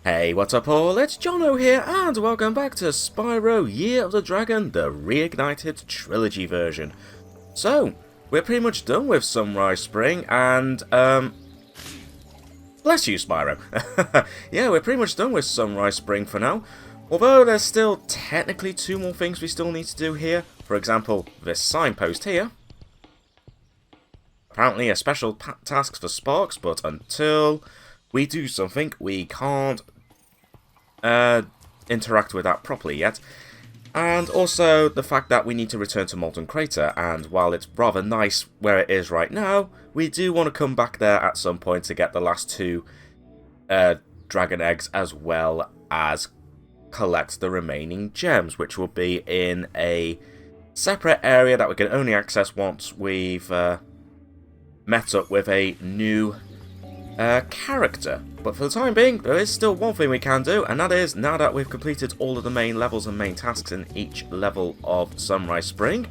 Hey, what's up all? It's Jono here, and welcome back to Spyro Year of the Dragon, the Reignited Trilogy version. So, we're pretty much done with Sunrise Spring, and, bless you, Spyro. Yeah, we're pretty much done with Sunrise Spring for now. Although there's still technically 2 more things we still need to do here. For example, this signpost here. Apparently a special task for Sparks, but until we do something, we can't interact with that properly yet. And also the fact that we need to return to Molten Crater, and while it's rather nice where it is right now, we do want to come back there at some point to get the last 2 dragon eggs, as well as collect the remaining gems, which will be in a separate area that we can only access once we've met up with a new character. But for the time being, there is still one thing we can do, and that is, now that we've completed all of the main levels and main tasks in each level of Sunrise Spring.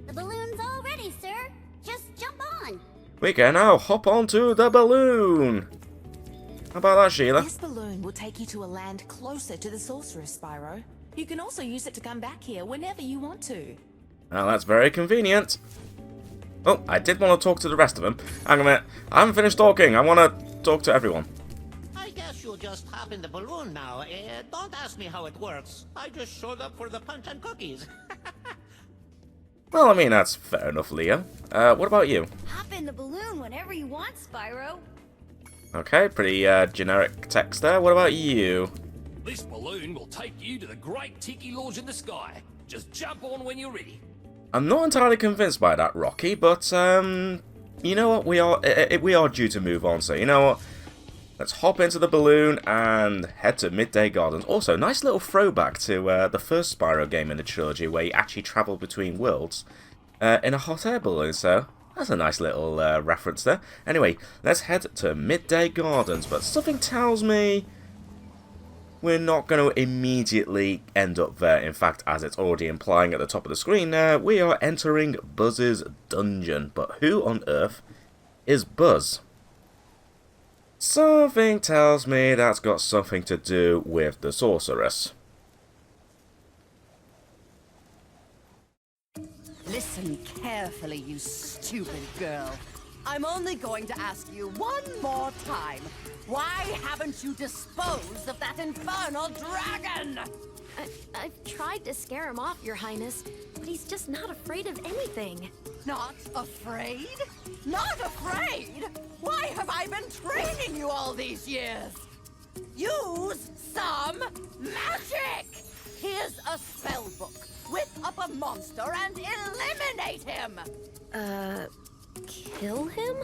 The balloon's all ready, sir. Just jump on. We can now hop onto the balloon. How about that, Sheila? This balloon will take you to a land closer to the Sorceress, Spyro. You can also use it to come back here whenever you want to. Well, that's very convenient. Oh, I did want to talk to the rest of them. Hang on a minute. I haven't finished talking. I want to talk to everyone. I guess you'll just hop in the balloon now. Don't ask me how it works. I just showed up for the punch and cookies. Well, I mean, that's fair enough, Leo. What about you? Hop in the balloon whenever you want, Spyro. Okay, pretty generic text there. What about you? This balloon will take you to the great Tiki Lodge in the sky. Just jump on when you're ready. I'm not entirely convinced by that, Rocky, but, you know what, we are due to move on, so you know what, let's hop into the balloon and head to Midday Gardens. Also, nice little throwback to the first Spyro game in the trilogy, where you actually travel between worlds in a hot air balloon, so that's a nice little reference there. Anyway, let's head to Midday Gardens, but something tells me we're not going to immediately end up there. In fact, as it's already implying at the top of the screen there, we are entering Buzz's dungeon. But who on earth is Buzz? Something tells me that's got something to do with the Sorceress. Listen carefully, you stupid girl. I'm only going to ask you one more time. Why haven't you disposed of that infernal dragon? I've tried to scare him off, Your Highness, but he's just not afraid of anything. Not afraid? Not afraid? Why have I been training you all these years? Use some magic! Here's a spell book. Whip up a monster and eliminate him! Kill him?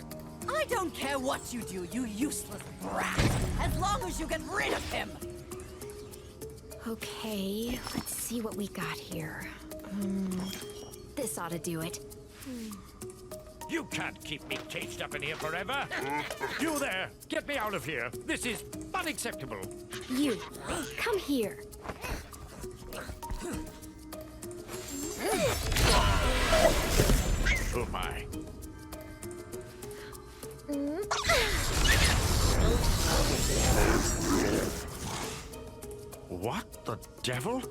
I don't care what you do, you useless brat, as long as you get rid of him! Okay, let's see what we got here. This ought to do it. You can't keep me caged up in here forever. You there, get me out of here. This is unacceptable. You, come here. Oh my. What the devil?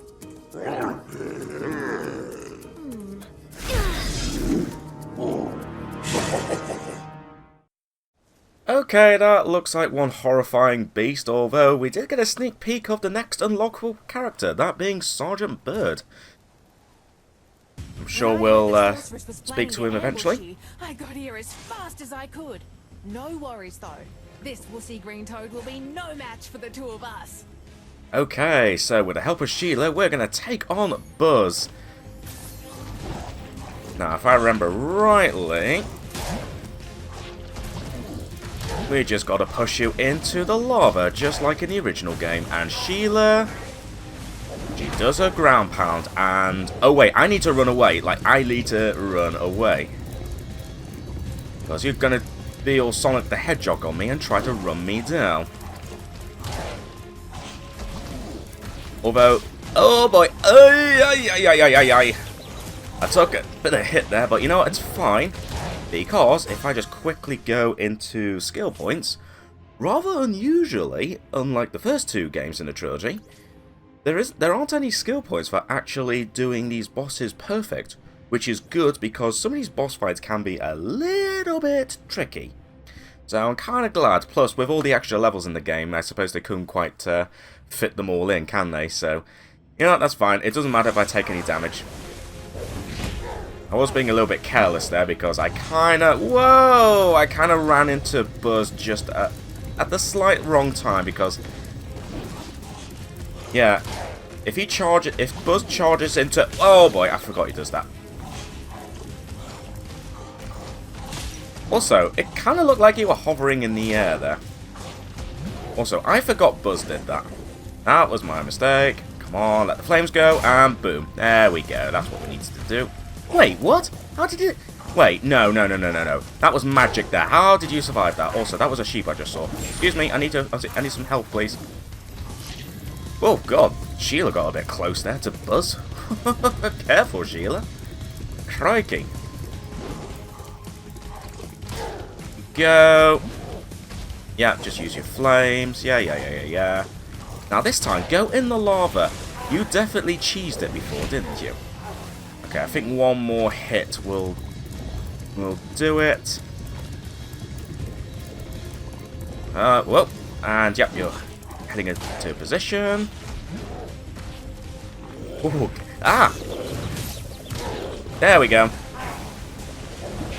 Okay, that looks like one horrifying beast, although we did get a sneak peek of the next unlockable character, that being Sergeant Byrd. I'm sure we'll speak to him eventually. I got here as fast as I could. No worries though. This wussy green toad will be no match for the 2 of us. Okay, so with the help of Sheila, we're going to take on Buzz. Now, if I remember rightly, we just got to push you into the lava, just like in the original game. And Sheila, she does her ground pound, and... oh wait, I need to run away. Like, I need to run away. Because you're going to be all Sonic the Hedgehog on me and try to run me down. Although, oh boy, I took a bit of a hit there, but you know what, it's fine. Because if I just quickly go into skill points, rather unusually, unlike the first two games in the trilogy, there aren't any skill points for actually doing these bosses perfect, which is good because some of these boss fights can be a little bit tricky. So I'm kind of glad. Plus, with all the extra levels in the game, I suppose they couldn't quite fit them all in, can they? So, you know what, that's fine. It doesn't matter if I take any damage. I was being a little bit careless there because I kind of... Whoa! I kind of ran into Buzz just at the slight wrong time because... Yeah, if Buzz charges into... Oh boy, I forgot he does that. Also, it kind of looked like you were hovering in the air there. Also, I forgot Buzz did that. That was my mistake. Come on, let the flames go, and boom. There we go, that's what we needed to do. Wait, what? How did it... Wait, no. That was magic there. How did you survive that? Also, that was a sheep I just saw. Excuse me, I need some help, please. Oh, God. Sheila got a bit close there to Buzz. Careful, Sheila. Crikey. Go. Yeah, just use your flames. Yeah. Now this time, go in the lava. You definitely cheesed it before, didn't you? Okay, I think one more hit will do it. Whoa. And yep, you're heading into position. Ooh, there we go.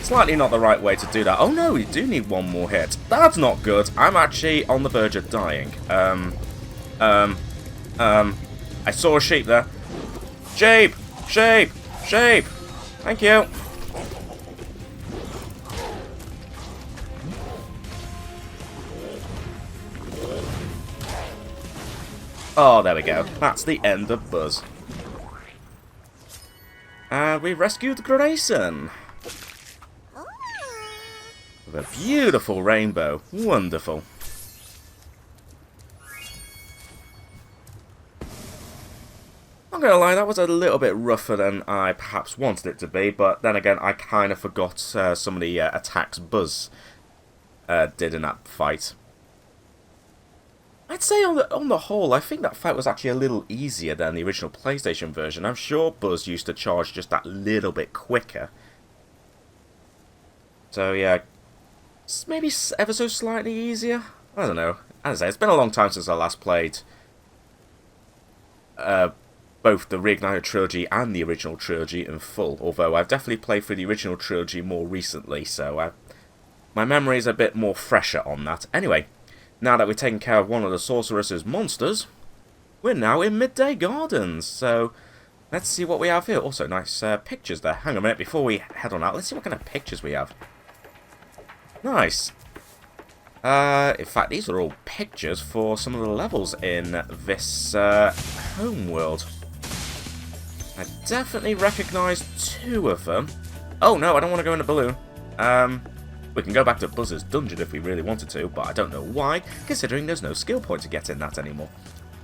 Slightly not the right way to do that. Oh no, we do need one more hit. That's not good. I'm actually on the verge of dying. I saw a sheep there. Sheep! Thank you. Oh, there we go. That's the end of Buzz. And we rescued Grayson. With a beautiful rainbow. Wonderful. I'm gonna lie, that was a little bit rougher than I perhaps wanted it to be, but then again, I kind of forgot some of the attacks Buzz did in that fight. I'd say on the whole, I think that fight was actually a little easier than the original PlayStation version. I'm sure Buzz used to charge just that little bit quicker. So yeah, maybe ever so slightly easier? I don't know. As I say, it's been a long time since I last played both the Reignited Trilogy and the original trilogy in full, although I've definitely played through the original trilogy more recently, so my memory is a bit more fresher on that. Anyway, now that we've taken care of one of the Sorceress's monsters, we're now in Midday Gardens, so let's see what we have here. Also, nice pictures there. Hang on a minute, before we head on out, let's see what kind of pictures we have. Nice. In fact, these are all pictures for some of the levels in this homeworld. I definitely recognise two of them. Oh no, I don't want to go in a balloon. We can go back to Buzz's dungeon if we really wanted to, but I don't know why, considering there's no skill point to get in that anymore.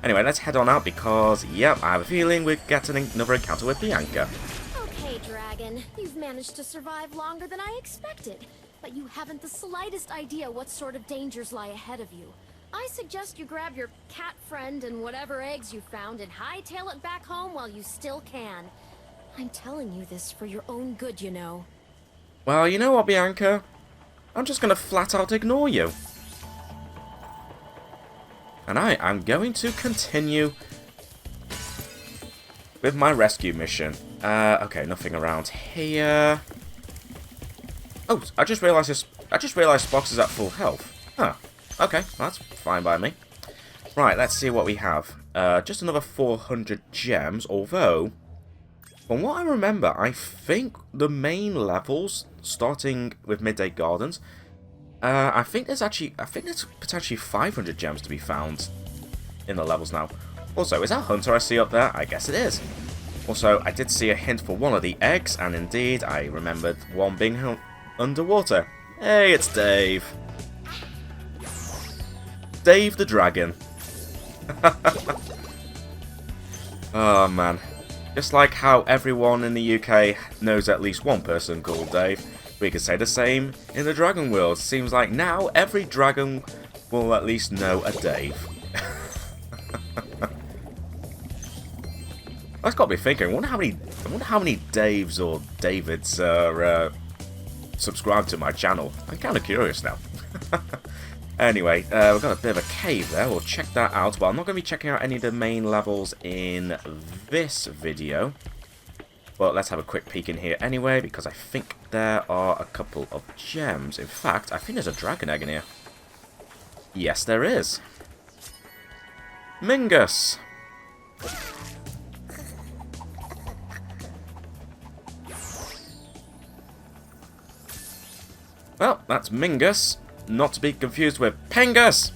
Anyway, let's head on out because, yep, I have a feeling we're getting another encounter with Bianca. Okay, Dragon. You've managed to survive longer than I expected, but you haven't the slightest idea what sort of dangers lie ahead of you. I suggest you grab your cat friend and whatever eggs you found and hightail it back home while you still can. I'm telling you this for your own good, you know. Well, you know what, Bianca? I'm just going to flat out ignore you. And I am going to continue with my rescue mission. Okay, nothing around here. Oh, I just realised Spox is at full health. Huh. Okay, that's fine by me. Right, let's see what we have. Just another 400 gems, although, from what I remember, I think the main levels, starting with Midday Gardens, I think there's potentially 500 gems to be found in the levels now. Also, is that Hunter I see up there? I guess it is. Also, I did see a hint for one of the eggs, and indeed, I remembered one being underwater. Hey, it's Dave. Dave the Dragon. Oh man. Just like how everyone in the UK knows at least one person called Dave, we could say the same in the Dragon world. Seems like now every dragon will at least know a Dave. That's got me thinking. I wonder how many Daves or Davids are subscribed to my channel. I'm kind of curious now. Anyway, we've got a bit of a cave there. We'll check that out. Well, I'm not going to be checking out any of the main levels in this video. But let's have a quick peek in here anyway, because I think there are a couple of gems. In fact, I think there's a dragon egg in here. Yes, there is. Mingus! Well, that's Mingus, not to be confused with Pengus!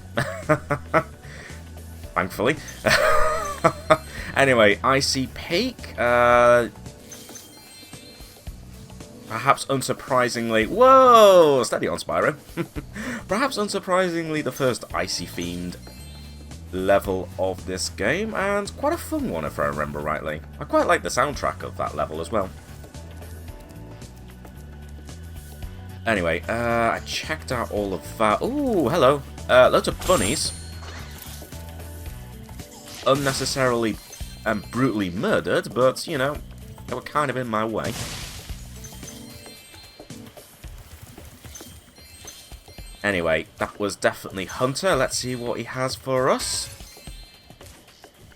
Thankfully. Anyway, Icy Peak. Perhaps unsurprisingly... Whoa! Steady on, Spyro. Perhaps unsurprisingly, the first icy-themed level of this game, and quite a fun one if I remember rightly. I quite like the soundtrack of that level as well. Anyway, I checked out all of that. Ooh, hello. Loads of bunnies. Unnecessarily and brutally murdered, but, you know, they were kind of in my way. Anyway, that was definitely Hunter. Let's see what he has for us.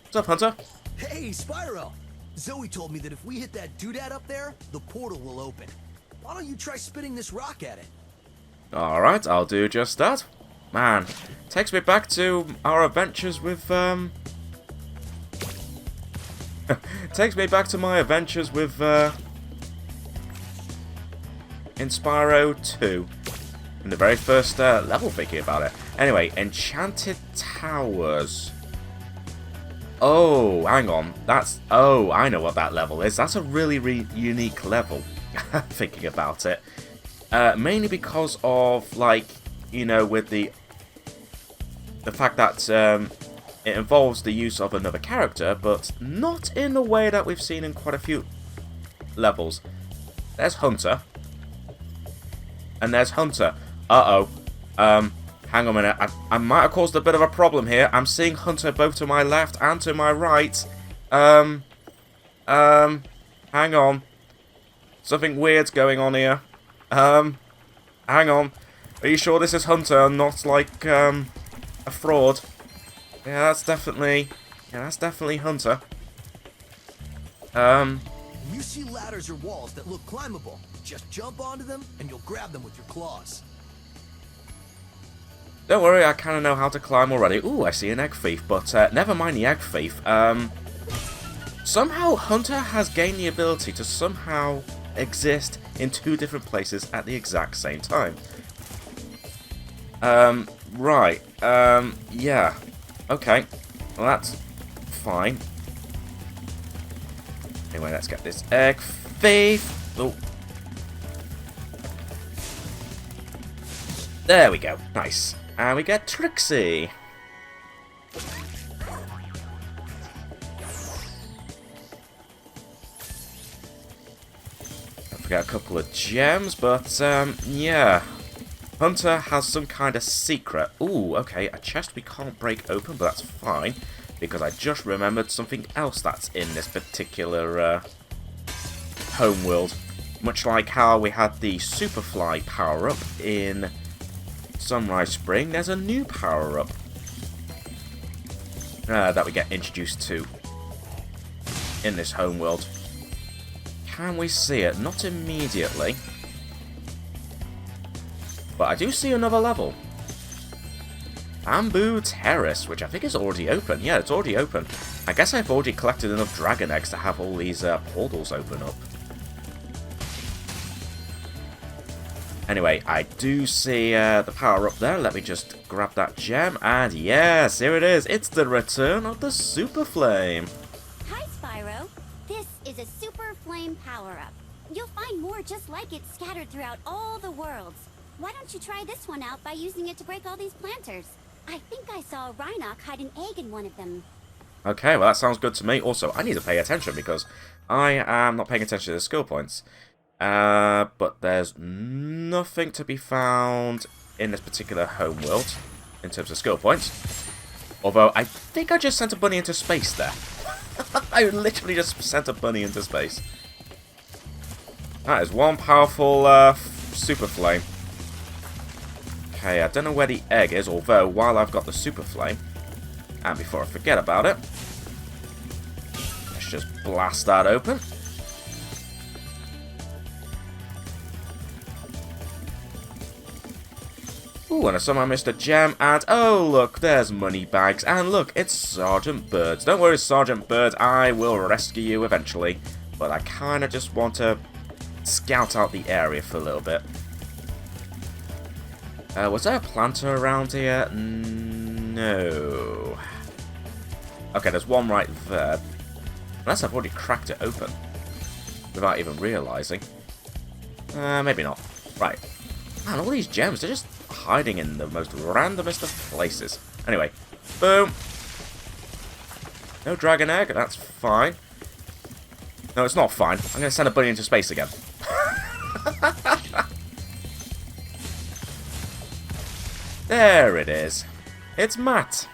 What's up, Hunter? Hey, Spyro! Zoe told me that if we hit that doodad up there, the portal will open. Why don't you try spitting this rock at it? Alright, I'll do just that. Man, takes me back to our adventures with, takes me back to my adventures with, in Spyro 2. In the very first level, thinking about it. Anyway, Enchanted Towers. Oh, hang on. That's... Oh, I know what that level is. That's a really unique level. Thinking about it. Mainly because of, like, you know, with the fact that it involves the use of another character, but not in the way that we've seen in quite a few levels. There's Hunter. And there's Hunter. Uh-oh. Hang on a minute. I might have caused a bit of a problem here. I'm seeing Hunter both to my left and to my right. Hang on. Something weird's going on here. Hang on. Are you sure this is Hunter and not like, a fraud? Yeah, that's definitely Hunter. When you see ladders or walls that look climbable, just jump onto them and you'll grab them with your claws. Don't worry, I kind of know how to climb already. Ooh, I see an egg thief, but never mind the egg thief. Somehow Hunter has gained the ability to somehow exist in two different places at the exact same time. Right. Yeah. Okay. Well, that's fine. Anyway, let's get this egg thief. Oh. There we go. Nice. And we get Trixie. Don't forget a couple of gems, but yeah. Hunter has some kind of secret. Ooh, okay, a chest we can't break open, but that's fine. Because I just remembered something else that's in this particular homeworld. Much like how we had the Superfly power-up in Sunrise Spring, there's a new power-up that we get introduced to in this homeworld. Can we see it? Not immediately. But I do see another level. Bamboo Terrace, which I think is already open. Yeah, it's already open. I guess I've already collected enough dragon eggs to have all these portals open up. Anyway, I do see the power up there. Let me just grab that gem. And yes, here it is. It's the return of the Super Flame. Hi, Spyro. This is a Super Flame power-up. You'll find more just like it scattered throughout all the worlds. Why don't you try this one out by using it to break all these planters? I think I saw Rhinoc hide an egg in one of them. Okay, well that sounds good to me. Also, I need to pay attention because I am not paying attention to the skill points. But there's nothing to be found in this particular homeworld. in terms of skill points. Although, I think I just sent a bunny into space there. I literally just sent a bunny into space. That is one powerful super flame. Okay, I don't know where the egg is, although while I've got the super flame, and before I forget about it, let's just blast that open. Ooh, and I somehow missed a gem, and oh look, there's Moneybags, and look, it's Sergeant Byrd. Don't worry, Sergeant Byrd, I will rescue you eventually, but I kind of just want to scout out the area for a little bit. Was there a planter around here? No. Okay, there's one right there. Unless I've already cracked it open without even realizing. Maybe not. Right. Man, all these gems, they're just hiding in the most randomest of places. Anyway, boom. No dragon egg, that's fine. No, it's not fine. I'm going to send a bunny into space again. There it is. It's Matt.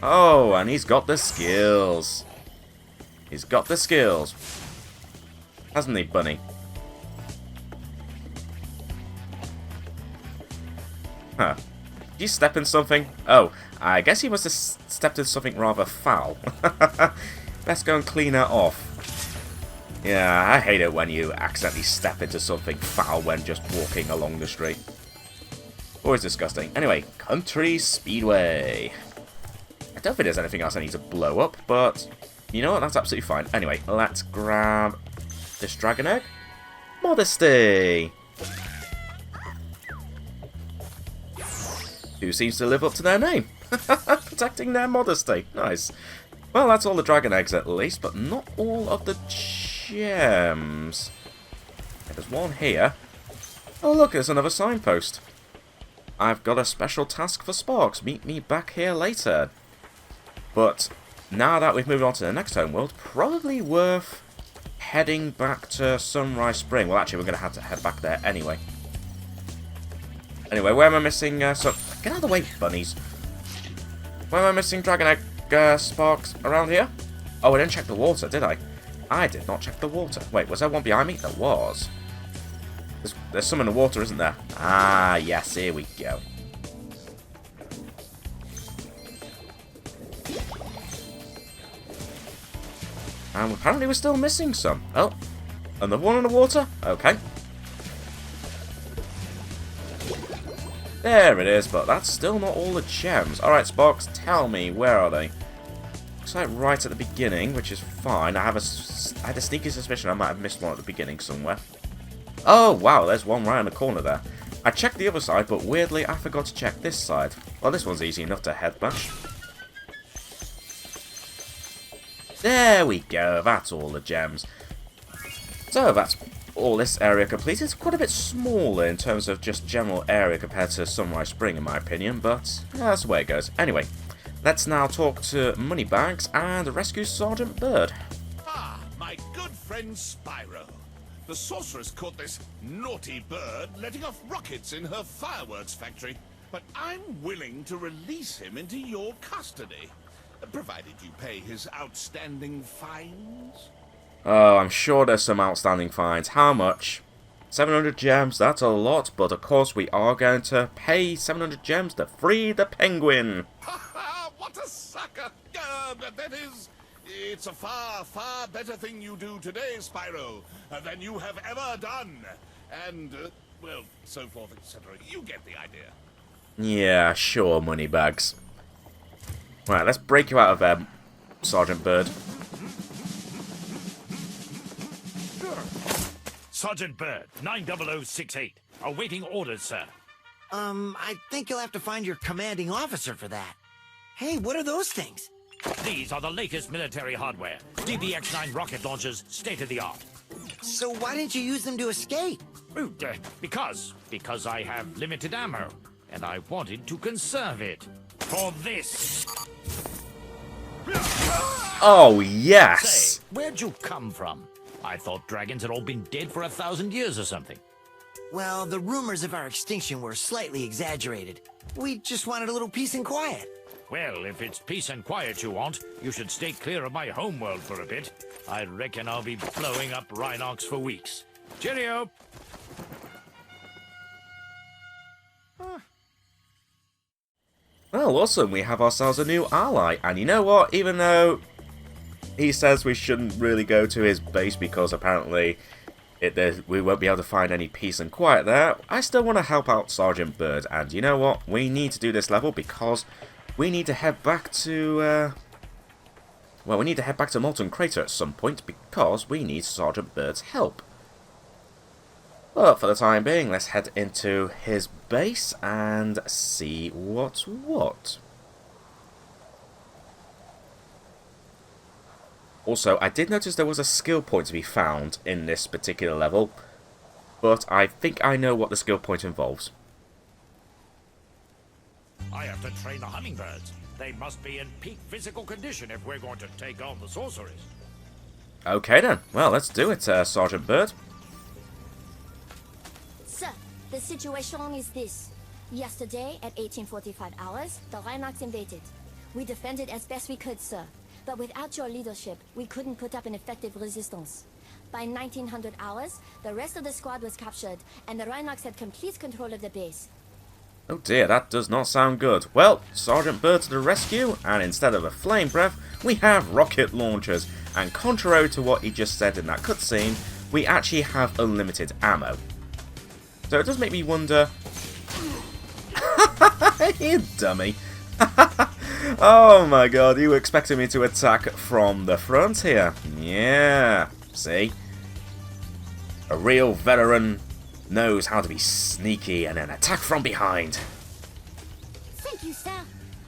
Oh, and he's got the skills. He's got the skills. Hasn't he, bunny? Huh. Did you step in something? Oh, I guess he must have stepped in something rather foul. Best go and clean that off. Yeah, I hate it when you accidentally step into something foul when just walking along the street. Always disgusting. Anyway, Country Speedway. I don't think there's anything else I need to blow up, but you know what? That's absolutely fine. Anyway, let's grab this dragon egg. Modesty. Who seems to live up to their name? Protecting their modesty. Nice. Well, that's all the dragon eggs at least, but not all of the gems. Okay, there's one here. Oh look, there's another signpost. I've got a special task for Sparks. Meet me back here later. But now that we've moved on to the next homeworld, probably worth heading back to Sunrise Spring. Well, actually, we're going to have to head back there anyway. Anyway, where am I missing? Get out of the way, bunnies. Where am I missing dragon egg Sparks around here? Oh, I didn't check the water, did I? I did not check the water. Wait, was there one behind me? There was. There's some in the water, isn't there? Ah, yes, here we go. And apparently we're still missing some. Oh, another one in the water? Okay. There it is, but that's still not all the gems. Alright, Sparks, tell me, where are they? Looks like right at the beginning, which is fine. I had a sneaky suspicion I might have missed one at the beginning somewhere. Oh, wow, there's one right in the corner there. I checked the other side, but weirdly, I forgot to check this side. Well, this one's easy enough to head bash. There we go, that's all the gems. So, that's all this area completed. It's quite a bit smaller in terms of just general area compared to Sunrise Spring, in my opinion, but yeah, that's the way it goes. Anyway, let's now talk to Moneybags and rescue Sergeant Byrd. Ah, my good friend Spyro. The Sorceress caught this naughty bird letting off rockets in her fireworks factory, but I'm willing to release him into your custody, provided you pay his outstanding fines. Oh, I'm sure there's some outstanding fines. How much? 700 gems, that's a lot, but of course we are going to pay 700 gems to free the penguin. Ha ha! What a sucker! That is, it's a far, far better thing you do today, Spyro, than you have ever done. And, well, so forth, etc. You get the idea. Yeah, sure, Moneybags. Right, let's break you out of there, Sergeant Byrd. Sergeant Byrd, 90068. Awaiting orders, sir. I think you'll have to find your commanding officer for that. Hey, what are those things? These are the latest military hardware. DBX-9 rocket launchers, state-of-the-art. So why didn't you use them to escape? Because I have limited ammo, and I wanted to conserve it. For this. Oh, yes! Say, where'd you come from? I thought dragons had all been dead for 1,000 years or something. Well, the rumors of our extinction were slightly exaggerated. We just wanted a little peace and quiet. Well, if it's peace and quiet you want, you should stay clear of my homeworld for a bit. I reckon I'll be blowing up Rhinox for weeks. Cheerio! Well, awesome, we have ourselves a new ally, and you know what, even though he says we shouldn't really go to his base because apparently we won't be able to find any peace and quiet there, I still want to help out Sergeant Byrd, and you know what, we need to do this level because we need to head back to, well, we need to head back to Molten Crater at some point because we need Sergeant Byrd's help. But for the time being, let's head into his base and see what's what. Also, I did notice there was a skill point to be found in this particular level, but I think I know what the skill point involves. I have to train the hummingbirds. They must be in peak physical condition if we're going to take on the Sorceress. Okay then, well let's do it, Sergeant Byrd. Sir, the situation is this. Yesterday, at 1845 hours, the Rhinox invaded. We defended as best we could, sir. But without your leadership, we couldn't put up an effective resistance. By 1900 hours, the rest of the squad was captured, and the Rhinox had complete control of the base. Oh dear, that does not sound good. Well, Sergeant Byrd to the rescue, and instead of a flame breath, we have rocket launchers. And contrary to what he just said in that cutscene, we actually have unlimited ammo. So it does make me wonder... You dummy. Oh my god, you were expecting me to attack from the front here? Yeah, see? A real veteran knows how to be sneaky and then attack from behind. Thank you, sir.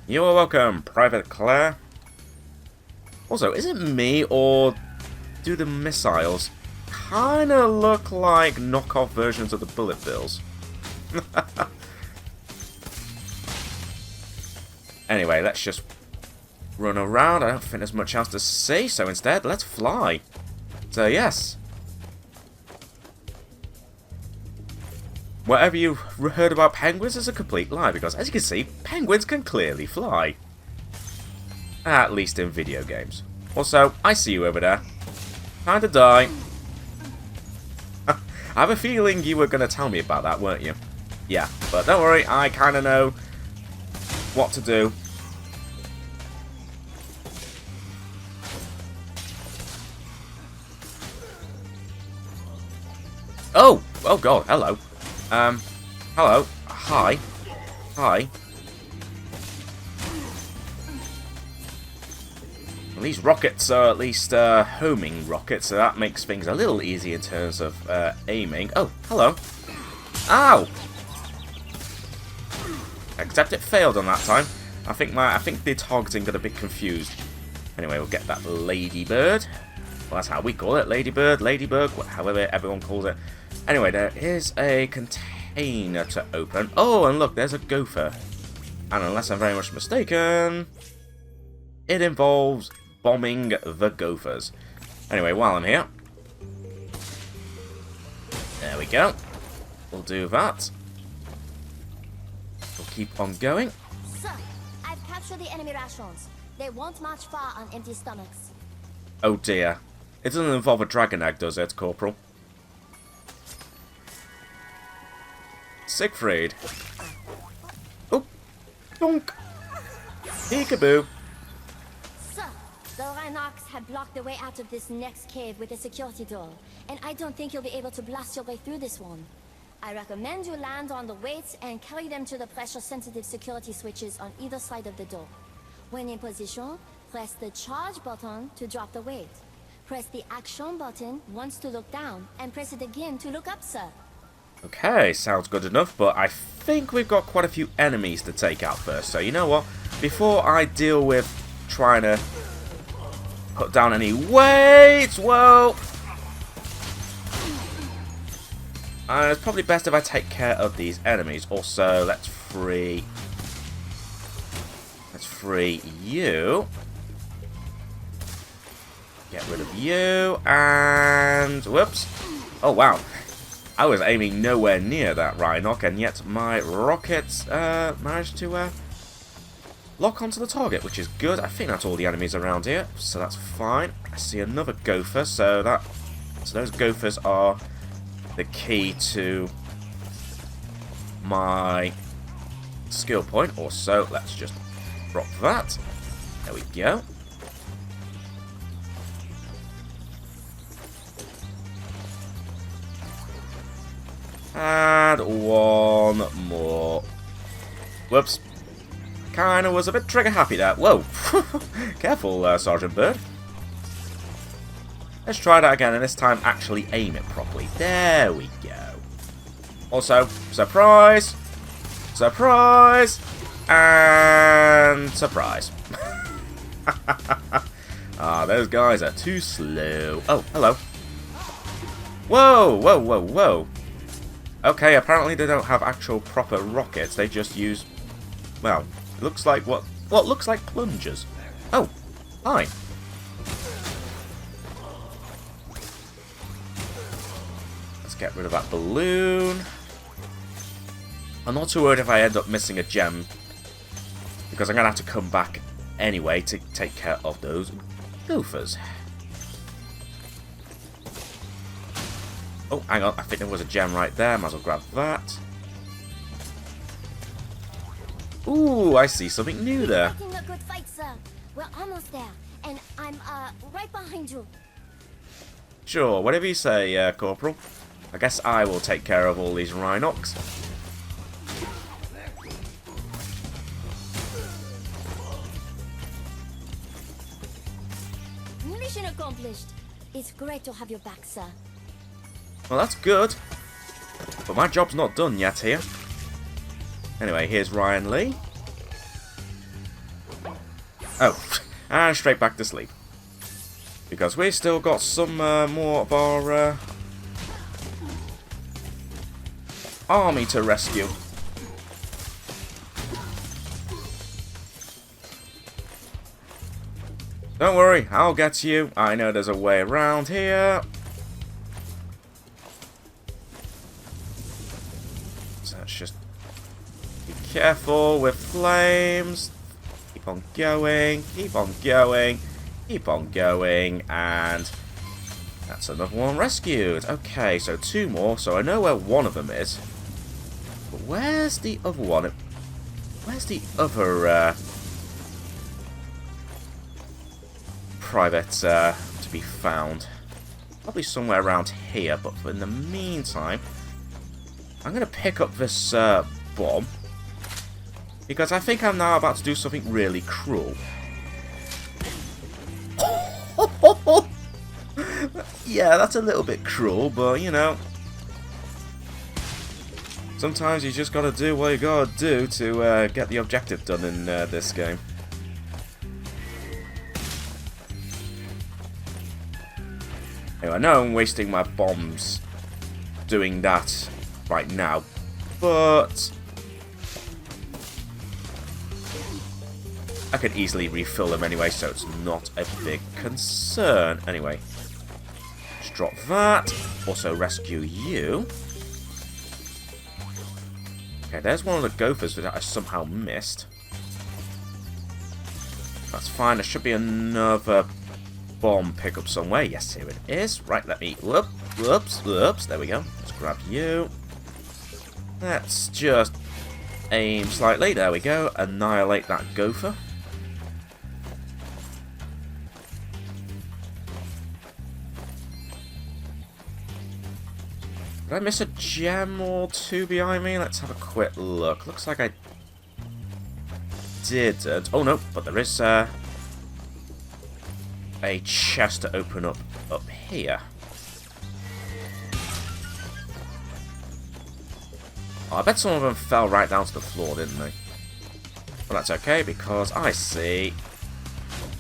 You are welcome, Private Claire. Also, is it me or do the missiles kind of look like knockoff versions of the bullet bills? Anyway, let's just run around. I don't think there's much else to see, so instead, let's fly. So, yes. Whatever you've heard about penguins is a complete lie, because as you can see, penguins can clearly fly. At least in video games. Also, I see you over there. Time to die. I have a feeling you were going to tell me about that, weren't you? Yeah, but don't worry, I kind of know what to do. Oh! Oh god, hello. Hello. Hi. Hi. Well, these rockets are at least homing rockets, so that makes things a little easy in terms of aiming. Oh, hello. Ow! Except it failed on that time. I think the targeting got a bit confused. Anyway, we'll get that ladybird. Well, that's how we call it, ladybird, ladybug, however everyone calls it. Anyway, there is a container to open. Oh, and look, there's a gopher. And unless I'm very much mistaken, it involves bombing the gophers. Anyway, while I'm here, there we go. We'll do that. We'll keep on going. Sir, I've captured the enemy rations. They won't march far on empty stomachs. Oh dear. It doesn't involve a dragon egg, does it, Corporal? Siegfried. Oh, donk. Peekaboo. Sir, the Rhinox have blocked the way out of this next cave with a security door, and I don't think you'll be able to blast your way through this one. I recommend you land on the weights and carry them to the pressure-sensitive security switches on either side of the door. When in position, press the charge button to drop the weight. Press the action button once to look down, and press it again to look up, sir. Okay, sounds good enough, but I think we've got quite a few enemies to take out first. So you know what? Before I deal with trying to put down any weights, well, it's probably best if I take care of these enemies. Also, let's free you. Get rid of you, and whoops. Oh wow. I was aiming nowhere near that Rhinoc, and yet my rockets managed to lock onto the target, which is good. I think that's all the enemies around here, so that's fine. I see another gopher, so those gophers are the key to my skill point. Also, let's just drop that. There we go. And one more. Whoops. Kinda was a bit trigger happy there. Whoa. Careful, Sergeant Byrd. Let's try that again, and this time actually aim it properly. There we go. Also, surprise! Surprise! And surprise. Ah, those guys are too slow. Oh, hello. Whoa, whoa, whoa, whoa. Okay, apparently they don't have actual proper rockets. They just use, well, it looks like what looks like plungers. Oh, hi. Let's get rid of that balloon. I'm not too worried if I end up missing a gem, because I'm going to have to come back anyway to take care of those gophers. Oh, hang on. I think there was a gem right there. Might as well grab that. Ooh, I see something new there. Making a good fight, sir. We're almost there, and I'm right behind you. Sure, whatever you say, Corporal. I guess I will take care of all these Rhinocs. Mission accomplished. It's great to have you back, sir. Well, that's good. But my job's not done yet here. Anyway, here's Ryan Lee. Oh, and straight back to sleep. Because we've still got some more of our army to rescue. Don't worry, I'll get to you. I know there's a way around here. So let's just be careful with flames. Keep on going, keep on going, keep on going, and that's another one rescued. Okay, so two more, so I know where one of them is. But where's the other one? Where's the other private to be found? Probably somewhere around here, but in the meantime, I'm going to pick up this bomb, because I think I'm now about to do something really cruel. Yeah, that's a little bit cruel, but you know, sometimes you just gotta do what you gotta do to get the objective done in this game. Anyway, I know I'm wasting my bombs doing that right now, but I could easily refill them anyway, so it's not a big concern. Anyway, just drop that. Also rescue you. Okay, there's one of the gophers that I somehow missed. That's fine. There should be another bomb pickup somewhere. Yes, here it is. Right, let me... Whoops. There we go. Let's grab you. Let's just aim slightly. There we go. Annihilate that gopher. Did I miss a gem or two behind me? Let's have a quick look. Looks like I didn't. Oh no, but there is a chest to open up here. Oh, I bet some of them fell right down to the floor, didn't they? Well, that's okay, because I see...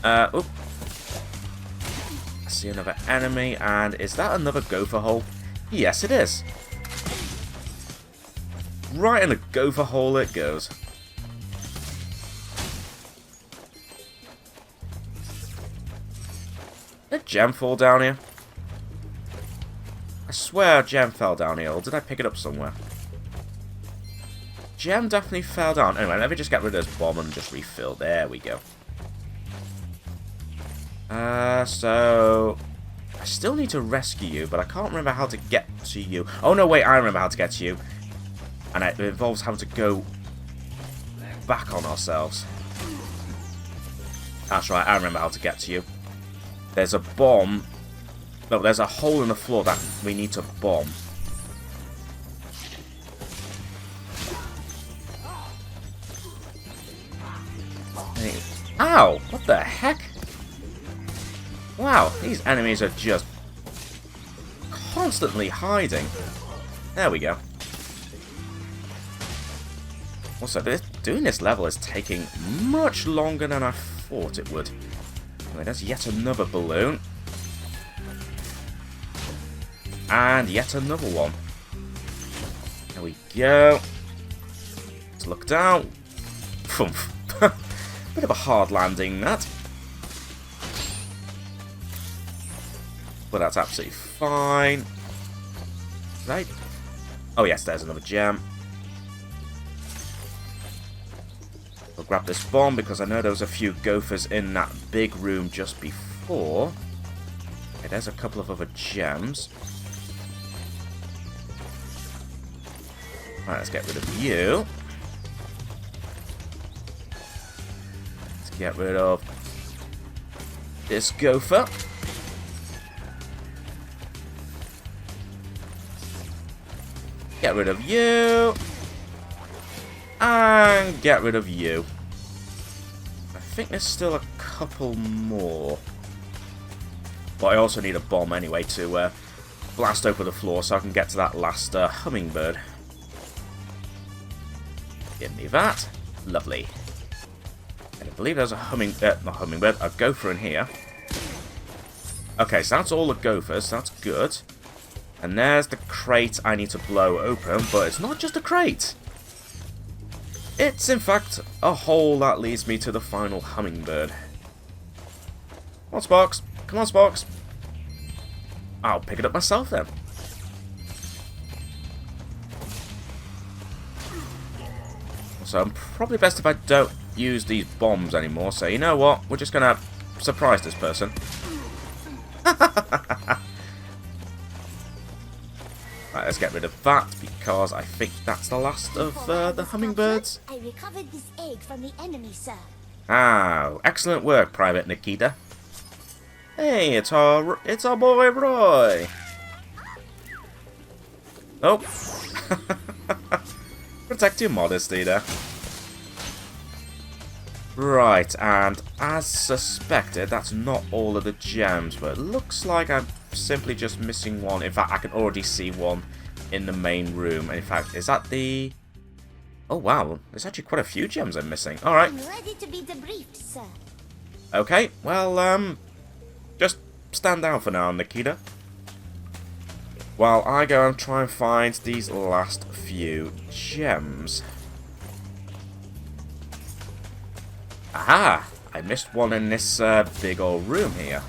oop. I see another enemy, and is that another gopher hole? Yes, it is. Right in the gopher hole it goes. Did a gem fall down here? I swear a gem fell down here, or did I pick it up somewhere? Gem definitely fell down. Anyway, let me just get rid of this bomb and just refill. There we go. So... I still need to rescue you, but I can't remember how to get to you. Oh, no, wait, I remember how to get to you. And it involves having to go back on ourselves. That's right, I remember how to get to you. There's a bomb. No, there's a hole in the floor that we need to bomb. Ow! What the heck? Wow, these enemies are just constantly hiding. There we go. Also, doing this level is taking much longer than I thought it would. Anyway, there's yet another balloon. And yet another one. There we go. Let's look down. Bit of a hard landing, that. But that's absolutely fine. Right. Oh yes, there's another gem. We'll grab this bomb because I know there was a few gophers in that big room just before. Okay, there's a couple of other gems. Right, let's get rid of you. Let's get rid of this gopher. Get rid of you. And get rid of you. I think there's still a couple more. But I also need a bomb anyway to blast open the floor so I can get to that last hummingbird. Give me that. Lovely. And I believe there's a not hummingbird, a gopher in here. Okay, so that's all the gophers. That's good. And there's the crate I need to blow open, but it's not just a crate. It's, in fact, a hole that leads me to the final hummingbird. Come on, Sparks. Come on, Sparks. I'll pick it up myself, then. So I'm probably best if I don't use these bombs anymore. So, you know what? We're just going to surprise this person. Right, let's get rid of that, because I think that's the last of the hummingbirds. I recovered this egg from the enemy, sir. Ah, excellent work, Private Nikita. Hey, it's our boy Roy. Oh. Protect your modesty there. Right, and as suspected, that's not all of the gems, but it looks like I'm simply just missing one. In fact, I can already see one in the main room. In fact, is that the... Oh, wow. There's actually quite a few gems I'm missing. Alright. I'm ready to be debriefed, sir. Okay, well, just stand down for now, Nikita. While I go and try and find these last few gems. Aha! I missed one in this big old room here.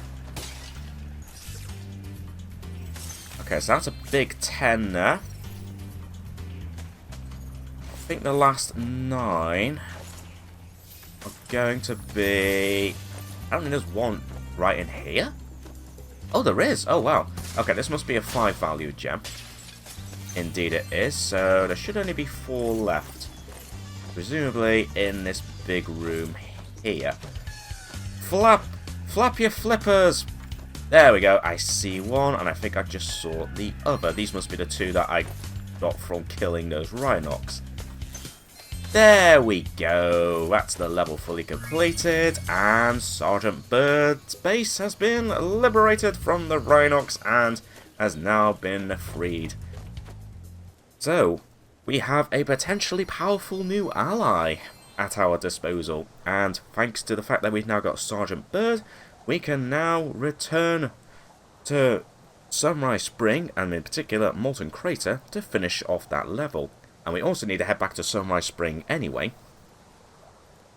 Okay, so that's a big 10 there. I think the last 9 are going to be... I don't think there's one right in here. Oh, there is. Oh, wow. Okay, this must be a 5-value gem. Indeed it is. So there should only be 4 left. Presumably in this big room here. Flap your flippers. There we go. I see one, and I think I just saw the other. These must be the 2 that I got from killing those Rhinox. There we go. That's the level fully completed, and Sergeant Byrd's base has been liberated from the Rhinox and has now been freed. So, we have a potentially powerful new ally at our disposal, and thanks to the fact that we've now got Sergeant Byrd, we can now return to Sunrise Spring, and in particular Molten Crater, to finish off that level. And we also need to head back to Sunrise Spring anyway,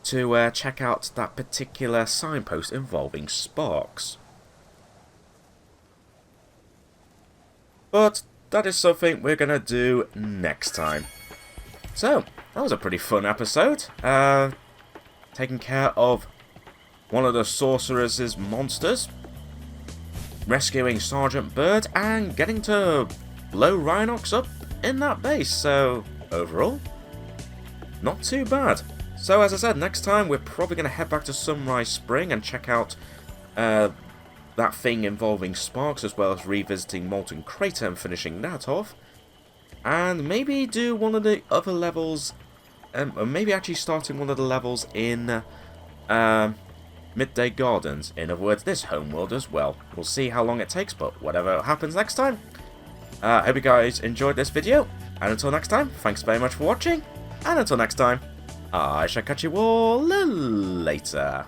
to check out that particular signpost involving Sparks. But that is something we're going to do next time. So, that was a pretty fun episode. Taking care of one of the Sorceress's monsters, rescuing Sergeant Byrd, and getting to blow Rhinox up in that base. So, overall, not too bad. So, as I said, next time we're probably going to head back to Sunrise Spring and check out that thing involving Sparks, as well as revisiting Molten Crater and finishing that off. And maybe do one of the other levels, or maybe actually starting one of the levels in Midday Gardens. In other words, this homeworld as well. We'll see how long it takes, but whatever happens next time. I hope you guys enjoyed this video, and until next time, thanks very much for watching, and until next time, I shall catch you all later.